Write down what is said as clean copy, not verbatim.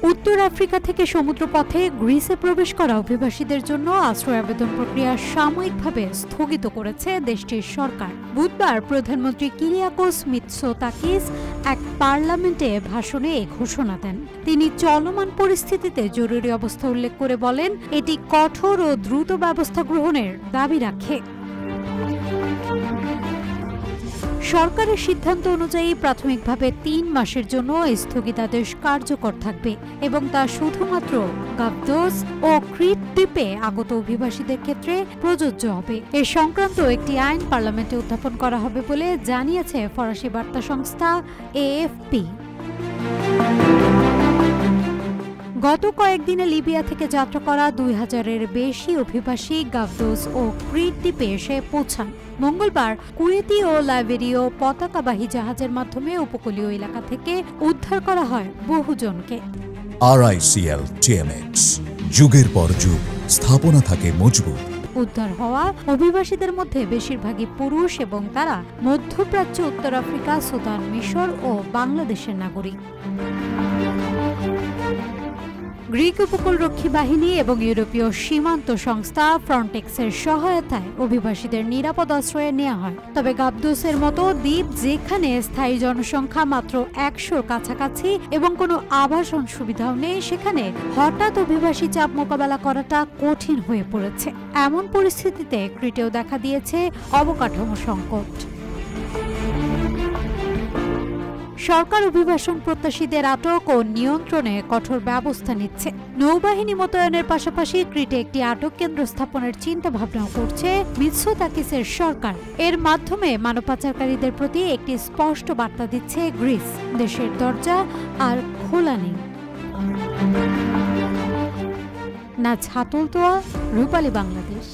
উত্তর আফ্রিকা থেকে সমুদ্রপথে গ্রিসে প্রবেশ করা অভিবাসীদের জন্য আশ্রয় আবেদন প্রক্রিয়া সাময়িকভাবে স্থগিত করেছে দেশটির সরকার। বুধবার প্রধানমন্ত্রী কিরিয়াকোস মিৎসোতাকিস এক পার্লামেন্টে ভাষণে এ ঘোষণা দেন। তিনি চলমান পরিস্থিতিতে জরুরি অবস্থা উল্লেখ করে বলেন, এটি কঠোর ও দ্রুত ব্যবস্থা গ্রহণের দাবি রাখে। সরকারের সিদ্ধান্ত অনুযায়ী প্রাথমিকভাবে ৩ মাসের জন্য স্থগিতাদেশ কার্যকর থাকবে এবং তা শুধুমাত্র গাবদোস ও ক্রিট দ্বীপে আগত অভিবাসীদের ক্ষেত্রে প্রযোজ্য হবে। এ সংক্রান্ত একটি আইন পার্লামেন্টে উত্থাপন করা হবে বলে জানিয়েছে ফরাসি বার্তা সংস্থা এএফপি। গত কয়েকদিনে লিবিয়া থেকে যাত্রা করা ২০০০-এর বেশি অভিবাসী গাবদোস ও ক্রিট দ্বীপে এসে পৌঁছান। মঙ্গলবার কুয়েতি ও লাইবেরীয় পতাকাবাহী জাহাজের মাধ্যমে উপকূলীয় এলাকা থেকে উদ্ধার করা হয় বহুজনকে। RICL TMX, যুগের পর যুগ স্থাপনা থাকে মজবুত। উদ্ধার হওয়া অভিবাসীদের মধ্যে বেশিরভাগই পুরুষ এবং তারা মধ্যপ্রাচ্য, উত্তর আফ্রিকা, সুদান, মিশর ও বাংলাদেশের নাগরিক। গ্রিক উপকূলরক্ষী বাহিনী এবং ইউরোপীয় সীমান্ত সংস্থা ফ্রন্টেক্সের সহায়তায় অভিবাসীদের নিরাপদ আশ্রয়ে নেওয়া হয়। তবে গাবদোসের মতো দ্বীপ, যেখানে স্থায়ী জনসংখ্যা মাত্র ১০০-র কাছাকাছি এবং কোনো আবাসন সুবিধাও নেই, সেখানে হঠাৎ অভিবাসী চাপ মোকাবেলা করাটা কঠিন হয়ে পড়েছে। এমন পরিস্থিতিতে ক্রিটেও দেখা দিয়েছে অবকাঠামো সংকট। সরকার অভিবাসন প্রত্যাশীদের আটক ও নিয়ন্ত্রণে কঠোর ব্যবস্থা নিচ্ছে। নৌবাহিনী মোতায়েনের পাশাপাশি ক্রিটে একটি আটক কেন্দ্র স্থাপনের চিন্তা ভাবনাও করছে মিৎসোতাকিসের সরকার। এর মাধ্যমে মানব পাচারকারীদের প্রতি একটি স্পষ্ট বার্তা দিচ্ছে গ্রিস, দেশের দরজা আর খোলা নেই। নাজ হাতুলতোয়া, রূপালী বাংলাদেশ।